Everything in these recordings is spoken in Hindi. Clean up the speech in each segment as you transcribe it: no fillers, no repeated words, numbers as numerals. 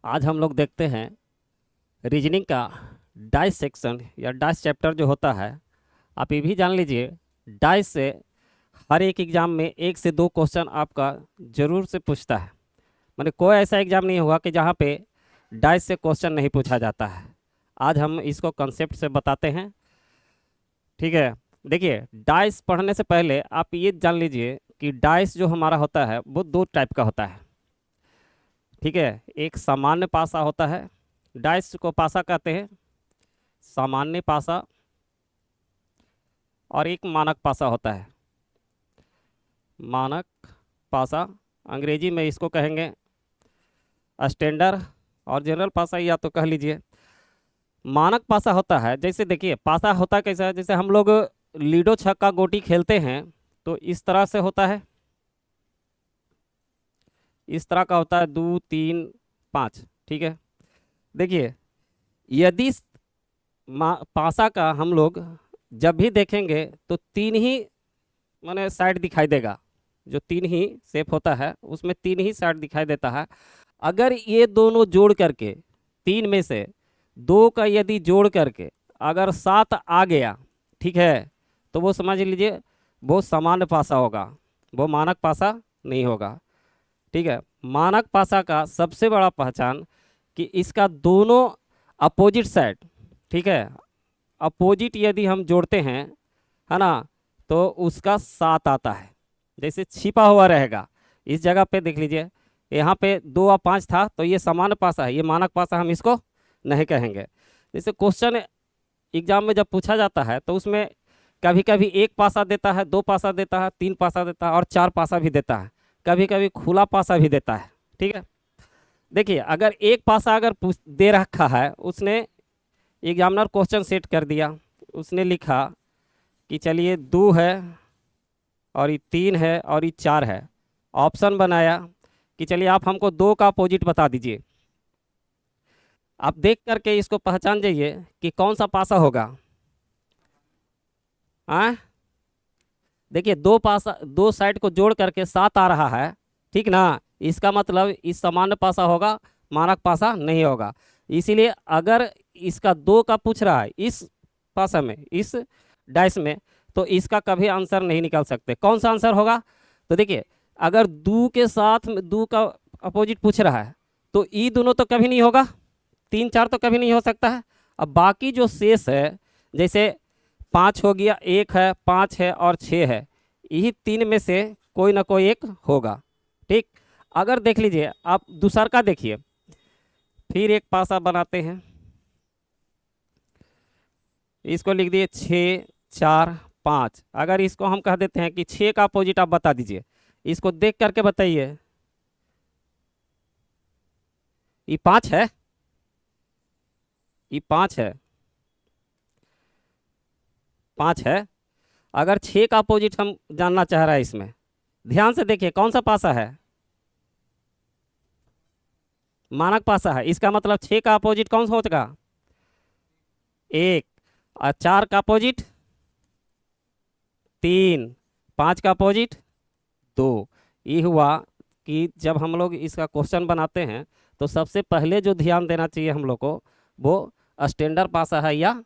आज हम लोग देखते हैं रीजनिंग का डाइस सेक्शन या डाइस चैप्टर जो होता है। आप ये भी जान लीजिए, डाइस से हर एक एग्ज़ाम में 1 से 2 क्वेश्चन आपका ज़रूर से पूछता है। माने कोई ऐसा एग्ज़ाम नहीं हुआ कि जहाँ पे डाइस से क्वेश्चन नहीं पूछा जाता है। आज हम इसको कंसेप्ट से बताते हैं, ठीक है। देखिए, डाइस पढ़ने से पहले आप ये जान लीजिए कि डाइस जो हमारा होता है वो 2 टाइप का होता है, ठीक है। एक सामान्य पासा होता है, डाइस को पासा कहते हैं, सामान्य पासा, और एक मानक पासा होता है। मानक पासा, अंग्रेजी में इसको कहेंगे स्टैंडर्ड, और जनरल पासा या तो कह लीजिए। मानक पासा होता है, जैसे देखिए पासा होता कैसा है, जैसे हम लोग लीडो छक्का गोटी खेलते हैं तो इस तरह से होता है, इस तरह का होता है 2 3 5, ठीक है। देखिए, यदि पासा का हम लोग जब भी देखेंगे तो 3 ही माने साइड दिखाई देगा। जो 3 ही शेप होता है उसमें 3 ही साइड दिखाई देता है। अगर ये दोनों जोड़ करके 3 में से 2 का यदि जोड़ करके अगर 7 आ गया, ठीक है, तो वो समझ लीजिए वो सामान्य पासा होगा, वो मानक पासा नहीं होगा, ठीक है। मानक पासा का सबसे बड़ा पहचान कि इसका दोनों अपोजिट साइड, ठीक है, अपोजिट यदि हम जोड़ते हैं, है ना, तो उसका 7 आता है। जैसे छिपा हुआ रहेगा इस जगह पे, देख लीजिए यहाँ पे 2 और 5 था, तो ये सामान्य पासा है, ये मानक पासा हम इसको नहीं कहेंगे। जैसे क्वेश्चन एग्जाम में जब पूछा जाता है तो उसमें कभी कभी 1 पासा देता है, 2 पासा देता है, 3 पासा देता है और 4 पासा भी देता है, कभी कभी खुला पासा भी देता है, ठीक है। देखिए, अगर 1 पासा अगर दे रखा है, उसने एग्जामिनर क्वेश्चन सेट कर दिया, उसने लिखा कि चलिए 2 है और ये 3 है और ये 4 है। ऑप्शन बनाया कि चलिए आप हमको 2 का अपोजिट बता दीजिए। आप देख करके इसको पहचान जाइए कि कौन सा पासा होगा। हाँ, देखिए 2 पासा, 2 साइड को जोड़ करके 7 आ रहा है, ठीक ना, इसका मतलब इस सामान्य पासा होगा, मानक पासा नहीं होगा। इसीलिए अगर इसका 2 का पूछ रहा है इस पासा में, इस डाइस में, तो इसका कभी आंसर नहीं निकाल सकते। कौन सा आंसर होगा? तो देखिए, अगर 2 के साथ में 2 का अपोजिट पूछ रहा है तो ये दोनों तो कभी नहीं होगा, 3 4 तो कभी नहीं हो सकता है। अब बाकी जो शेष है, जैसे 5 हो गया, 1 है, 5 है और 6 है, यही 3 में से कोई ना कोई एक होगा, ठीक। अगर देख लीजिए आप दूसर का देखिए, फिर एक पासा बनाते हैं, इसको लिख दिए 6 4 5। अगर इसको हम कह देते हैं कि 6 का अपोजिट आप बता दीजिए, इसको देख करके बताइए, ये 5 है, ये 5 है, 5 है। अगर 6 का अपोजिट हम जानना चाह रहा है, इसमें ध्यान से देखिए कौन सा पासा है, मानक पासा है। इसका मतलब 6 का अपोजिट कौन सा होगा? 1। और 4 का अपोजिट 3, 5 का अपोजिट 2। ये हुआ कि जब हम लोग इसका क्वेश्चन बनाते हैं तो सबसे पहले जो ध्यान देना चाहिए हम लोग को, वो स्टैंडर्ड पासा है या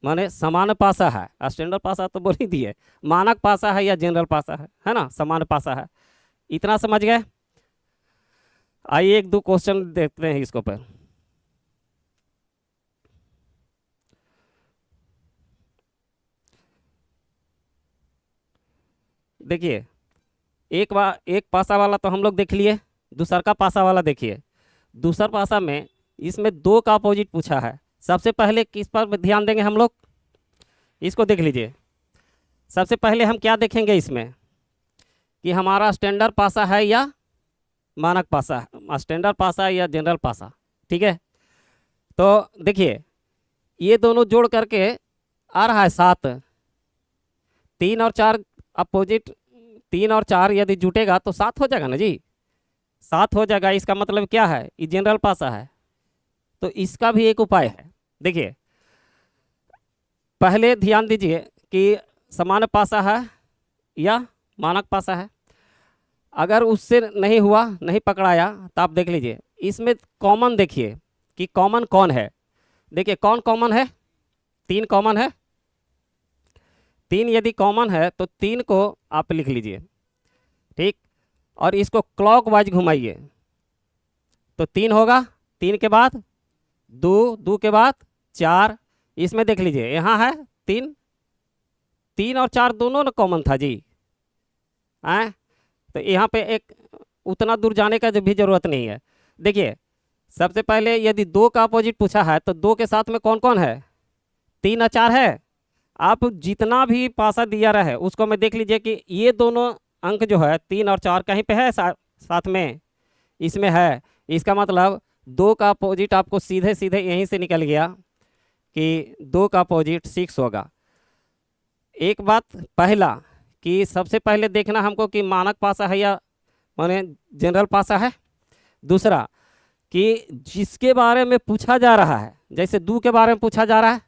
माने सामान्य पासा है। स्टैंडर्ड पासा तो बोल ही दिए, मानक पासा है या जनरल पासा है ना, सामान्य पासा है। इतना समझ गए? आइए 1 2 क्वेश्चन देखते हैं इसको पर। देखिए, एक पासा वाला तो हम लोग देख लिए, दूसर का पासा वाला देखिए। दूसर पासा में इसमें 2 का अपोजिट पूछा है। सबसे पहले किस पर ध्यान देंगे हम लोग? इसको देख लीजिए। सबसे पहले हम क्या देखेंगे इसमें कि हमारा स्टैंडर्ड पासा है या मानक पासा है, स्टैंडर्ड पासा या जनरल पासा, ठीक है। तो देखिए, ये दोनों जोड़ करके आ रहा है 7। 3 और 4 अपोजिट, 3 और 4 यदि जुटेगा तो 7 हो जाएगा ना जी, 7 हो जाएगा। इसका मतलब क्या है, ये जनरल पासा है। तो इसका भी एक उपाय है। देखिए, पहले ध्यान दीजिए कि सामान्य पासा है या मानक पासा है। अगर उससे नहीं हुआ, नहीं पकड़ाया, तो आप देख लीजिए इसमें कॉमन देखिए कि कॉमन कौन है। देखिए कौन कॉमन है, 3 कॉमन है। 3 यदि कॉमन है तो 3 को आप लिख लीजिए, ठीक। और इसको क्लॉकवाइज घुमाइए तो 3 होगा, 3 के बाद 2, 2 के बाद 4। इसमें देख लीजिए यहाँ है 3, 3 और 4 दोनों ना कॉमन था जी, आए तो यहाँ पे एक उतना दूर जाने का भी जरूरत नहीं है। देखिए सबसे पहले यदि 2 का अपोजिट पूछा है तो 2 के साथ में कौन कौन है, 3 और 4 है। आप जितना भी पासा दिया रहा है उसको में देख लीजिए कि ये दोनों अंक जो है 3 और 4 कहीं पे है, साथ में इसमें है। इसका मतलब 2 का अपोजिट आपको सीधे सीधे यहीं से निकल गया कि 2 का अपोजिट 6 होगा। एक बात पहला कि सबसे पहले देखना हमको कि मानक पासा है या माने जनरल पासा है। दूसरा कि जिसके बारे में पूछा जा रहा है, जैसे 2 के बारे में पूछा जा रहा है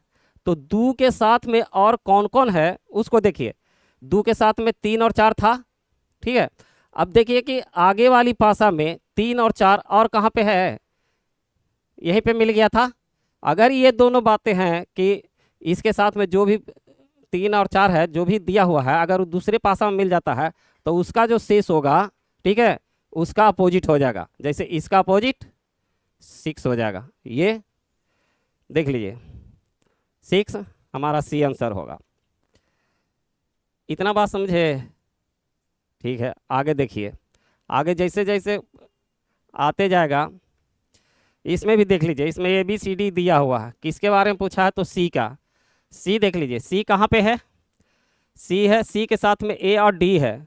तो 2 के साथ में और कौन कौन है उसको देखिए। 2 के साथ में 3 और 4 था, ठीक है। अब देखिए कि आगे वाली पासा में 3 और 4 और कहाँ पे है, यहीं पे मिल गया था। अगर ये दोनों बातें हैं कि इसके साथ में जो भी 3 और 4 है जो भी दिया हुआ है, अगर दूसरे पासा में मिल जाता है तो उसका जो शेष होगा, ठीक है, उसका अपोजिट हो जाएगा। जैसे इसका अपोजिट 6 हो जाएगा, ये देख लीजिए 6 हमारा सी आंसर होगा। इतना बात समझे, ठीक है। आगे देखिए, आगे जैसे जैसे आते जाएगा इसमें भी देख लीजिए। इसमें ABCD दिया हुआ है, किसके बारे में पूछा है तो सी का। सी देख लीजिए, सी कहाँ पे है, सी है, सी के साथ में A और D है,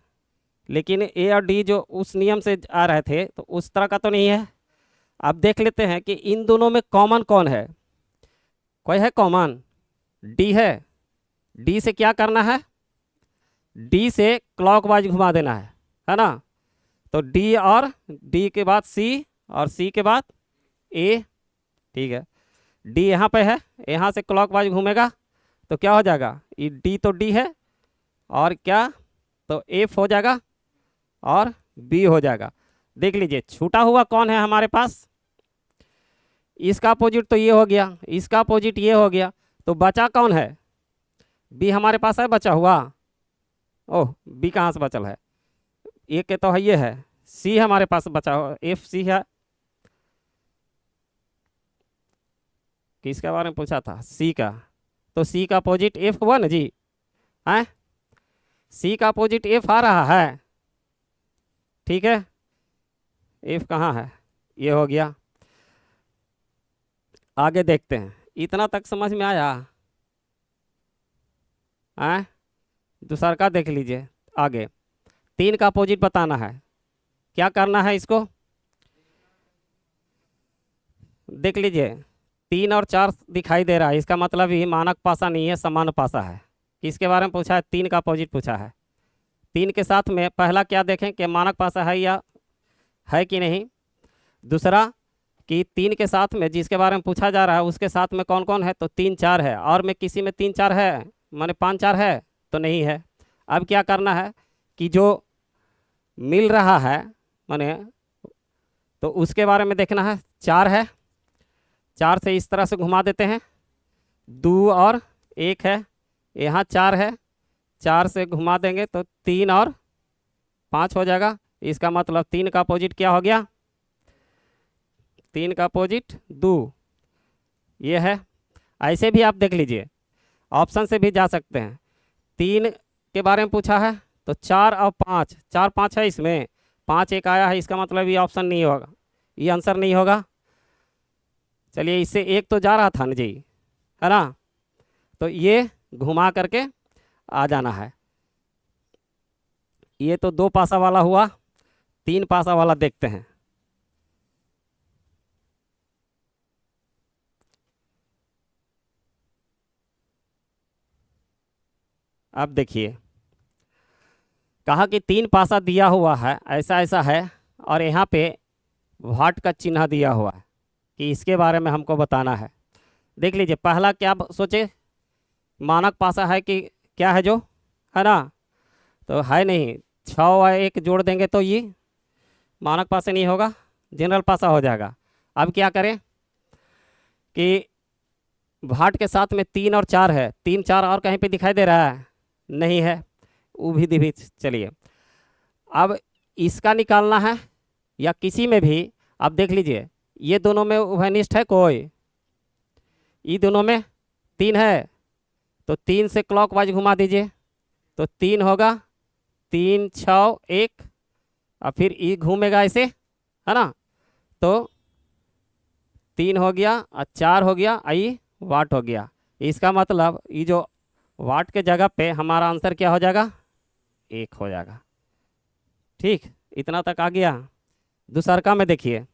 लेकिन A और D जो उस नियम से आ रहे थे तो उस तरह का तो नहीं है। अब देख लेते हैं कि इन दोनों में कॉमन कौन है। कोई है कॉमन, D है। D से क्या करना है, D से क्लॉकवाइज घुमा देना है ना। तो D और D के बाद C और C के बाद A, ठीक है। D यहाँ पे है, यहाँ से क्लॉकवाइज घूमेगा तो क्या हो जाएगा, ये D तो D है और क्या तो F हो जाएगा और B हो जाएगा। देख लीजिए छूटा हुआ कौन है हमारे पास, इसका अपोजिट तो ये हो गया, इसका अपोजिट ये हो गया, तो बचा कौन है, B हमारे पास है बचा हुआ। ओह B कहाँ से बचल है, एक के तो है ये है, C हमारे पास बचा हुआ, FC है। किसके बारे में पूछा था, C का, तो C का अपोजिट F हुआ ना जी, है C का अपोजिट F आ रहा है, ठीक है। F कहाँ है, ये हो गया। आगे देखते हैं, इतना तक समझ में आया, है दूसरा का देख लीजिए। आगे 3 का अपोजिट बताना है, क्या करना है इसको देख लीजिए। 3 और 4 दिखाई दे रहा है, इसका मतलब ये मानक पासा नहीं है, समान पासा है। किसके बारे में पूछा है, 3 का अपोजिट पूछा है। 3 के साथ में पहला क्या देखें कि मानक पासा है या है कि नहीं। दूसरा कि 3 के साथ में जिसके बारे में पूछा जा रहा है उसके साथ में कौन कौन है, तो 3 4 है, और में किसी में 3 4 है माने 5 4 है तो नहीं है। अब क्या करना है कि जो मिल रहा है माने तो उसके बारे में देखना है। 4 है, 4 से इस तरह से घुमा देते हैं, 2 और 1 है, यहाँ 4 है, 4 से घुमा देंगे तो 3 और 5 हो जाएगा। इसका मतलब 3 का अपोजिट क्या हो गया, 3 का अपोजिट 2, ये है। ऐसे भी आप देख लीजिए, ऑप्शन से भी जा सकते हैं। 3 के बारे में पूछा है तो 4 और 5, 4 5 है, इसमें 5 एक आया है, इसका मतलब ये ऑप्शन नहीं होगा, ये आंसर नहीं होगा। चलिए इससे एक तो जा रहा था ना जी, है ना, तो ये घुमा करके आ जाना है। ये तो 2 पासा वाला हुआ, 3 पासा वाला देखते हैं। अब देखिए कहा कि 3 पासा दिया हुआ है, ऐसा ऐसा है, और यहाँ पे वाट का चिन्ह दिया हुआ है कि इसके बारे में हमको बताना है। देख लीजिए पहला क्या सोचे, मानक पासा है कि क्या है जो, है ना, तो है नहीं। 6 और 1 जोड़ देंगे तो ये मानक पासा नहीं होगा, जनरल पासा हो जाएगा। अब क्या करें कि वाट के साथ में 3 और 4 है, 3 4 और कहीं पे दिखाई दे रहा है? नहीं है, वो भी चलिए अब इसका निकालना है, या किसी में भी आप देख लीजिए, ये दोनों में उभयनिष्ठ है कोई? ये दोनों में 3 है, तो 3 से क्लॉकवाइज घुमा दीजिए, तो 3 होगा, 3 6 1, और फिर ये घूमेगा ऐसे, है ना? तो 3 हो गया और 4 हो गया, आई वाट हो गया। इसका मतलब ये जो वाट के जगह पे हमारा आंसर क्या हो जाएगा? 1 हो जाएगा। ठीक, इतना तक आ गया। दूसरका में देखिए,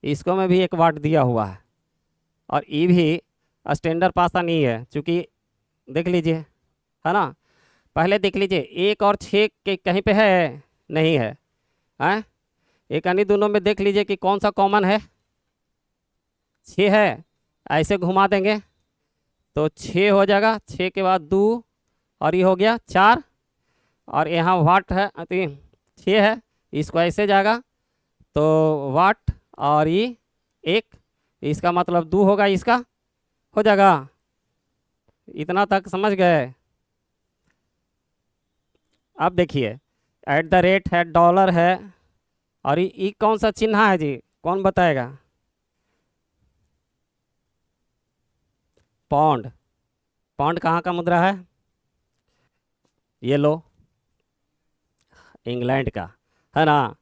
इसको में भी 1 वाट दिया हुआ है, और ये भी स्टैंडर्ड पासा नहीं है, चूँकि देख लीजिए, है ना? पहले देख लीजिए 1 और 6 के कहीं पे है? नहीं है, हैं? एक अन्य दोनों में देख लीजिए कि कौन सा कॉमन है? 6 है। ऐसे घुमा देंगे तो 6 हो जाएगा, 6 के बाद 2, और ये हो गया 4, और यहाँ वाट है 6 है, इसको ऐसे जाएगा तो वाट, और ये 1, इसका मतलब 2 होगा, इसका हो जाएगा। इतना तक समझ गए? अब देखिए @ है, डॉलर है, और ये कौन सा चिन्ह है जी? कौन बताएगा? पौंड। पौंड कहाँ का मुद्रा है? ये लो, इंग्लैंड का, है ना?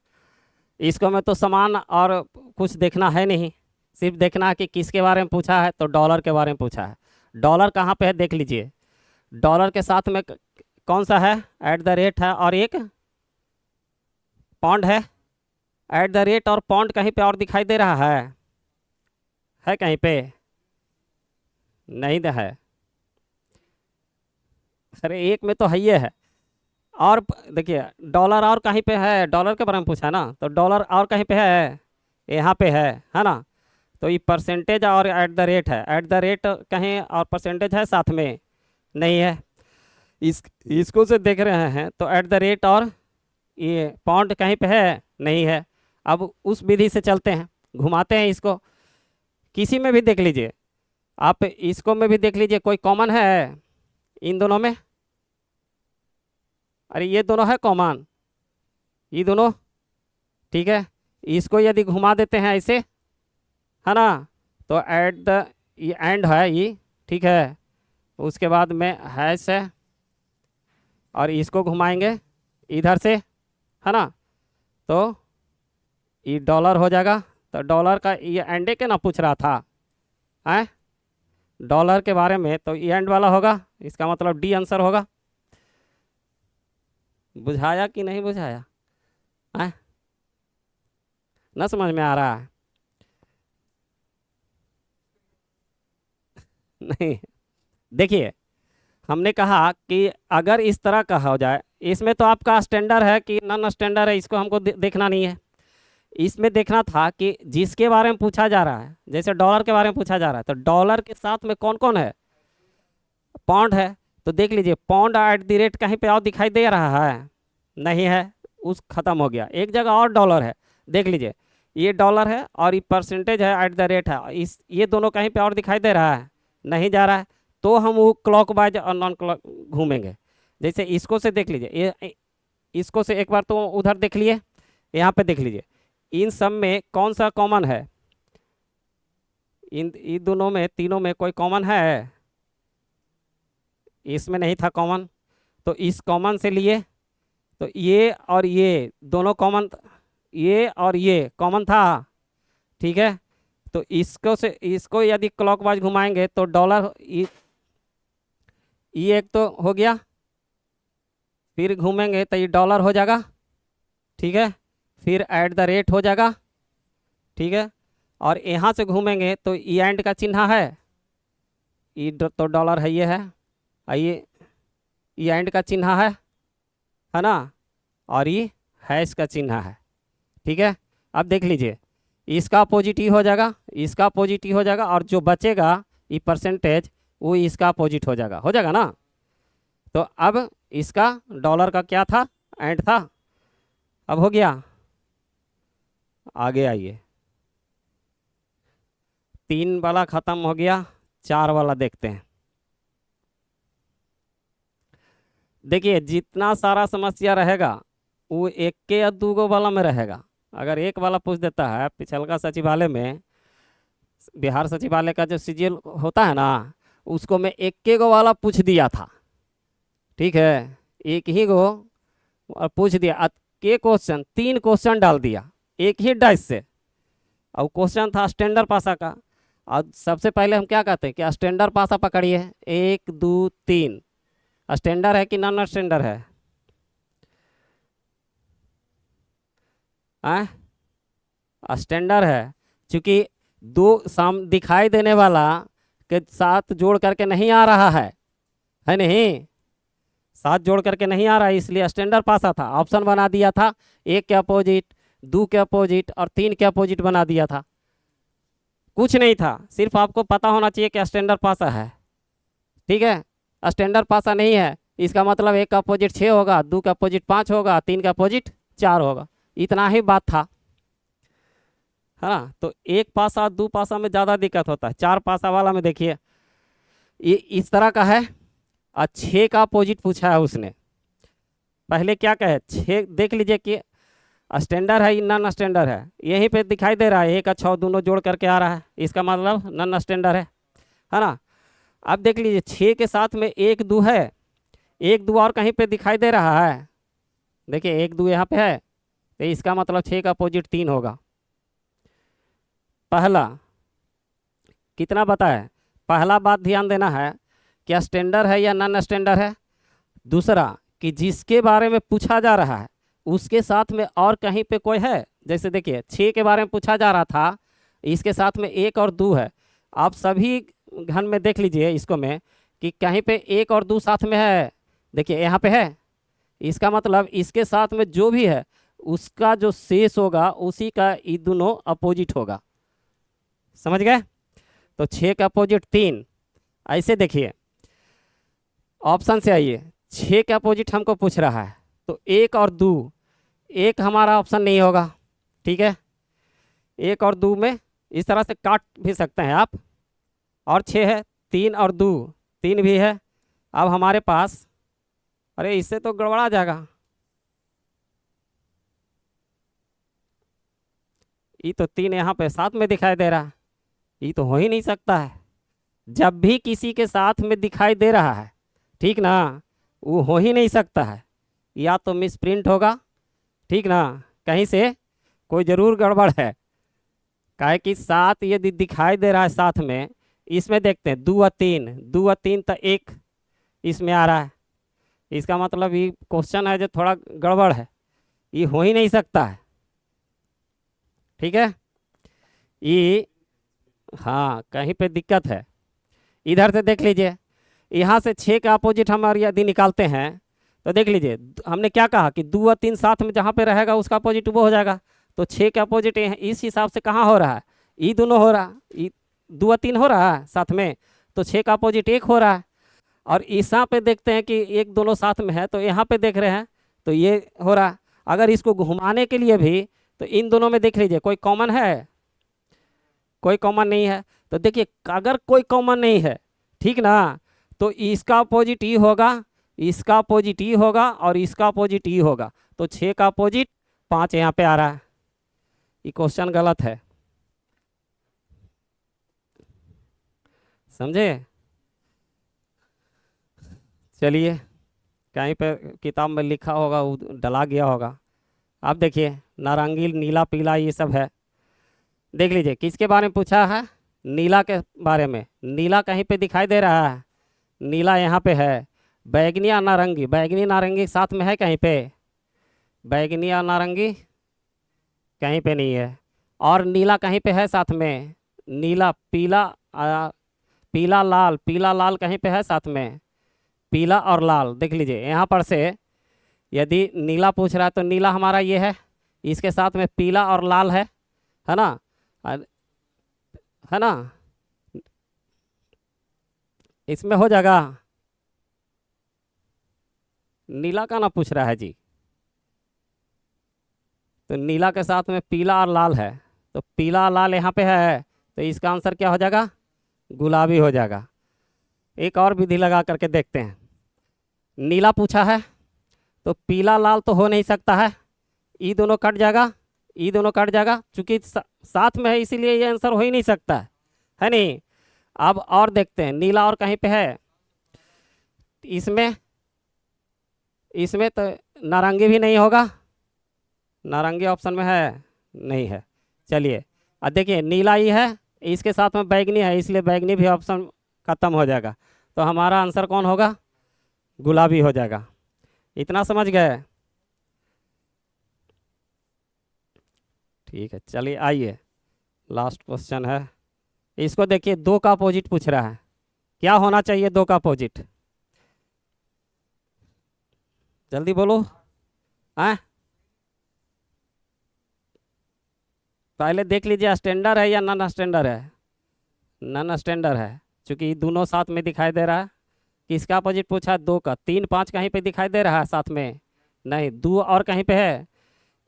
इसको में तो समान और कुछ देखना है नहीं, सिर्फ देखना है कि किसके बारे में पूछा है, तो डॉलर के बारे में पूछा है। डॉलर कहाँ पे है देख लीजिए, डॉलर के साथ में कौन सा है? @ है, और एक पौंड है। @ और पौंड कहीं पे और दिखाई दे रहा है कहीं पे? नहीं दे है। अरे एक में तो है, ये है। और देखिए डॉलर और कहीं पे है? डॉलर के बारे में पूछा ना, तो डॉलर और कहीं पे है? यहाँ पे है ना? तो ये परसेंटेज और @ है, कहीं और परसेंटेज है साथ में? नहीं है। इसको से देख रहे हैं तो @ और ये पॉइंट कहीं पे है? नहीं है। अब उस विधि से चलते हैं, घुमाते हैं इसको, किसी में भी देख लीजिए, आप इसको में भी देख लीजिए, कोई कॉमन है इन दोनों में? अरे ये दोनों है कॉमन, ये दोनों, ठीक है। इसको यदि घुमा देते हैं ऐसे, है ना, तो ये एंड है ये, ठीक है। उसके बाद में हैश है, और इसको घुमाएंगे इधर से, है ना, तो ये डॉलर हो जाएगा। तो डॉलर का ये एंडे के ना पूछ रहा था, है डॉलर के बारे में, तो ये एंड वाला होगा, इसका मतलब डी आंसर होगा। बुझाया कि नहीं बुझाया? है ना, समझ में आ रहा है? नहीं, देखिए हमने कहा कि अगर इस तरह का हो जाए, इसमें तो आपका स्टैंडर्ड है कि नॉन स्टैंडर्ड है, इसको हमको देखना नहीं है। इसमें देखना था कि जिसके बारे में पूछा जा रहा है, जैसे डॉलर के बारे में पूछा जा रहा है, तो डॉलर के साथ में कौन कौन है? पौंड है। तो देख लीजिए पौंड @ कहीं पे और दिखाई दे रहा है? नहीं है, उस खत्म हो गया। एक जगह और डॉलर है, देख लीजिए, ये डॉलर है और ये परसेंटेज है, @ है, इस ये दोनों कहीं पे और दिखाई दे रहा है? नहीं जा रहा है। तो हम वो क्लॉकवाइज और नॉन क्लॉक घूमेंगे। जैसे इसको से देख लीजिए, ये इसको से एक बार तो उधर देख लिए, यहाँ पे देख लीजिए, इन सब में कौन सा कॉमन है? इन दोनों में, तीनों में कोई कॉमन है? इसमें नहीं था कॉमन, तो इस कॉमन से लिए, तो ये और ये दोनों कॉमन, ये और ये कॉमन था, ठीक है। तो इसको से इसको यदि क्लॉकवाइज घुमाएंगे तो डॉलर, ये एक तो हो गया, फिर घूमेंगे तो ये डॉलर हो जाएगा, ठीक है। फिर @ हो जाएगा, ठीक है। और यहाँ से घूमेंगे तो ई एंड का चिन्ह है, ई तो डॉलर है, ये है, ये ई एंड का चिन्ह है ना, और ये हैश का चिन्ह है, ठीक है। अब देख लीजिए, इसका पॉजिटिव हो जाएगा, इसका पॉजिटिव हो जाएगा, और जो बचेगा ये परसेंटेज, वो इसका अपोजिट हो जाएगा ना। तो अब इसका डॉलर का क्या था? एंड था। अब हो गया, आगे आइए, 3 वाला खत्म हो गया, 4 वाला देखते हैं। देखिए जितना सारा समस्या रहेगा वो एक के या दो गो वाला में रहेगा। अगर एक वाला पूछ देता है, पिछलका सचिवालय में, बिहार सचिवालय का जो सीजीएल होता है ना, उसको मैं एक के गो वाला पूछ दिया था, ठीक है, एक ही गो और पूछ दिया। के क्वेश्चन 3 क्वेश्चन डाल दिया एक ही डाइस से, और क्वेश्चन था स्टैंडर्ड पासा का। और सबसे पहले हम क्या कहते हैं कि स्टैंडर्ड पासा पकड़िए, 1 2 3। स्टैंडर्ड है कि नॉन स्टैंडर्ड है? स्टैंडर्ड है, क्योंकि दो साम दिखाई देने वाला के साथ जोड़ करके नहीं आ रहा है नहीं, साथ जोड़ करके नहीं आ रहा है, इसलिए स्टैंडर्ड पासा था। ऑप्शन बना दिया था, 1 के अपोजिट, 2 के अपोजिट और 3 के अपोजिट बना दिया था। कुछ नहीं था, सिर्फ आपको पता होना चाहिए कि स्टैंडर्ड पासा है, ठीक है। स्टैंडर्ड पासा नहीं है, इसका मतलब 1 का अपोजिट 6 होगा, 2 का अपोजिट 5 होगा, 3 का अपोजिट 4 होगा। इतना ही बात था, है ना। तो 1 पासा 2 पासा में ज़्यादा दिक्कत होता है, 4 पासा वाला में देखिए ये इस तरह का है। और 6 का अपोजिट पूछा है उसने। पहले क्या कहे, 6 देख लीजिए कि स्टैंडर्ड है नॉन स्टैंडर्ड है, यहीं पे दिखाई दे रहा है 1 और 6 दोनों जोड़ करके आ रहा है, इसका मतलब नॉन स्टैंडर्ड है ना। अब देख लीजिए 6 के साथ में 1 2 है, 1 2 और कहीं पे दिखाई दे रहा है, देखिए 1 2 यहाँ पे है, तो इसका मतलब 6 का अपोजिट 3 होगा। पहला कितना बताए, पहला बात ध्यान देना है क्या स्टैंडर्ड है या नॉन स्टैंडर्ड है। दूसरा कि जिसके बारे में पूछा जा रहा है उसके साथ में और कहीं पे कोई है, जैसे देखिए 6 के बारे में पूछा जा रहा था, इसके साथ में 1 और 2 है। आप सभी घन में देख लीजिए इसको में कि कहीं पे 1 और 2 साथ में है, देखिए यहाँ पे है, इसका मतलब इसके साथ में जो भी है उसका जो शेष होगा उसी का ये दोनों अपोजिट होगा, समझ गए। तो 6 का अपोजिट 3, ऐसे देखिए ऑप्शन से आइए, 6 का अपोजिट हमको पूछ रहा है, तो 1 और 2, 1 हमारा ऑप्शन नहीं होगा, ठीक है। 1 और 2 में इस तरह से काट भी सकते हैं आप, और 6 है, 3 और 2, 3 भी है। अब हमारे पास, अरे इससे तो गड़बड़ा जाएगा, ये तो 3 यहाँ पे साथ में दिखाई दे रहा है, ये तो हो ही नहीं सकता है। जब भी किसी के साथ में दिखाई दे रहा है, ठीक ना, वो हो ही नहीं सकता है, या तो मिस प्रिंट होगा, ठीक ना, कहीं से कोई ज़रूर गड़बड़ है। काहे कि साथ यदि दिखाई दे रहा है साथ में, इसमें देखते हैं 2 और 3, 2 और 3 तो 1 इसमें आ रहा है, इसका मतलब ये क्वेश्चन है जो थोड़ा गड़बड़ है, ये हो ही नहीं सकता है, ठीक है। ये हाँ कहीं पे दिक्कत है। इधर से देख लीजिए, यहाँ से 6 का अपोजिट हम यदि निकालते हैं तो देख लीजिए हमने क्या कहा कि 2 और 3 साथ में जहाँ पे रहेगा उसका अपोजिट वो हो जाएगा। तो 6 का अपोजिट इस हिसाब से कहाँ हो रहा है, ये दोनों हो रहा, ये 2 और 3 हो रहा है साथ में, तो 6 का अपोजिट 1 हो रहा है। और यहाँ पे देखते हैं कि 1 दोनों साथ में है, तो यहाँ पे देख रहे हैं तो ये हो रहा है। अगर इसको घुमाने के लिए भी तो इन दोनों में देख लीजिए कोई कॉमन है, कोई कॉमन नहीं है। तो देखिए अगर कोई कॉमन नहीं है, ठीक ना, तो इसका अपोजिट ई होगा, इसका अपोजिट ई होगा और इसका अपोजिट ई होगा। तो 6 का अपोजिट 5 यहाँ पे आ रहा है, ये क्वेश्चन गलत है, समझे। चलिए कहीं पे किताब में लिखा होगा वो डला गया होगा। आप देखिए नारंगी नीला पीला ये सब है, देख लीजिए किसके बारे में पूछा है, नीला के बारे में। नीला कहीं पे दिखाई दे रहा है, नीला यहाँ पे है। बैगनी या नारंगी, बैगनी नारंगी साथ में है कहीं पे, बैगनी या नारंगी कहीं पे नहीं है। और नीला कहीं पे है साथ में, नीला पीला, पीला लाल, पीला लाल कहीं पे है साथ में, पीला और लाल देख लीजिए यहाँ पर से। यदि नीला पूछ रहा है तो नीला हमारा ये है, इसके साथ में पीला और लाल है ना, है ना, इसमें हो जाएगा। नीला का ना पूछ रहा है जी, तो नीला के साथ में पीला और लाल है, तो पीला और लाल यहाँ पे है, तो इसका आंसर क्या हो जाएगा? गुलाबी हो जाएगा। एक और विधि लगा करके देखते हैं। नीला पूछा है तो पीला लाल तो हो नहीं सकता है, ई दोनों कट जाएगा, ई दोनों कट जाएगा, चूंकि साथ में है इसीलिए ये आंसर हो ही नहीं सकता है नहीं। अब और देखते हैं, नीला और कहीं पे है इसमें, इसमें तो नारंगी भी नहीं होगा, नारंगी ऑप्शन में है नहीं है। चलिए अब देखिए, नीला ही है, इसके साथ में बैगनी है, इसलिए बैगनी भी ऑप्शन खत्म हो जाएगा, तो हमारा आंसर कौन होगा? गुलाबी हो जाएगा। इतना समझ गए? ठीक है, चलिए आइए लास्ट क्वेश्चन है। इसको देखिए, दो का अपोजिट पूछ रहा है, क्या होना चाहिए दो का अपोजिट? जल्दी बोलो। हैं? पहले देख लीजिए स्टैंडर्ड है या नॉन स्टैंडर्ड है। नॉन स्टैंडर्ड है, क्योंकि दोनों साथ में दिखाई दे रहा है। किसका अपोजिट पूछा है? दो का। तीन पाँच कहीं पे दिखाई दे रहा है साथ में? नहीं। दो और कहीं पे है?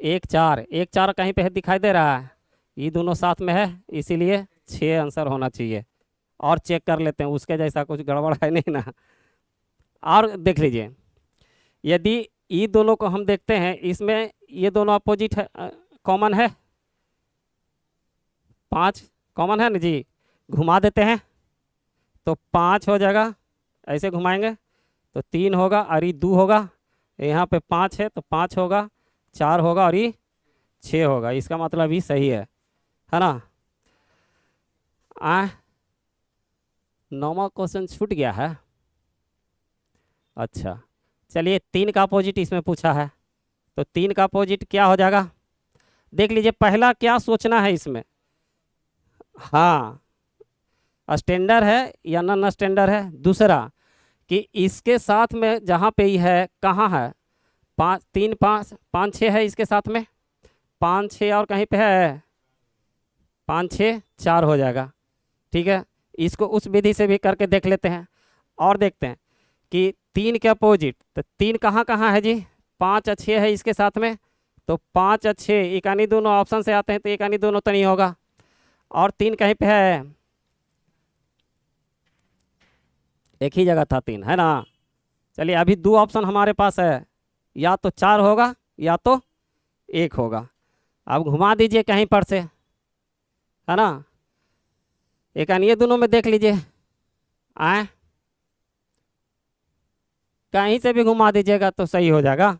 एक चार, एक चार कहीं पे है दिखाई दे रहा है? ये दोनों साथ में है, इसीलिए 6 आंसर होना चाहिए। और चेक कर लेते हैं, उसके जैसा कुछ गड़बड़ है नहीं ना। और देख लीजिए, यदि ये दोनों को हम देखते हैं, इसमें ये दोनों अपोजिट है, कॉमन है, 5 कॉमन है ना जी। घुमा देते हैं तो 5 हो जाएगा, ऐसे घुमाएंगे तो 3 होगा और ये 2 होगा, यहाँ पे 5 है तो 5 होगा, 4 होगा और ये 6 होगा। इसका मतलब ये सही है ना? 9वां क्वेश्चन छूट गया है। अच्छा चलिए, 3 का अपोजिट इसमें पूछा है, तो 3 का अपोजिट क्या हो जाएगा? देख लीजिए, पहला क्या सोचना है इसमें। हाँ, स्टैंडर्ड है या नॉन स्टैंडर्ड है। दूसरा कि इसके साथ में जहाँ पे ही है, कहाँ है? 5 3 5 5 6 है इसके साथ में, 5 6 और कहीं पे है? 5 6 4 हो जाएगा। ठीक है, इसको उस विधि से भी करके देख लेते हैं। और देखते हैं कि 3 के अपोजिट, तो 3 कहाँ कहाँ है जी? 5 और 6 है इसके साथ में, तो 5 और 6 एक आनी दोनों ऑप्शन से आते हैं, तो एक आनी दोनों तो नहीं होगा। और 3 कहीं पे है? एक ही जगह था 3, है ना? चलिए, अभी 2 ऑप्शन हमारे पास है, या तो 4 होगा या तो 1 होगा। अब घुमा दीजिए कहीं पर से, है ना? एक ये दोनों में देख लीजिए, आए कहीं से भी घुमा दीजिएगा तो सही हो जाएगा।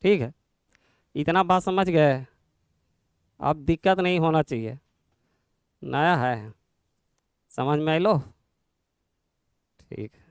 ठीक है, इतना बात समझ गए? अब दिक्कत नहीं होना चाहिए, नया है, समझ में आई लो। ठीक है।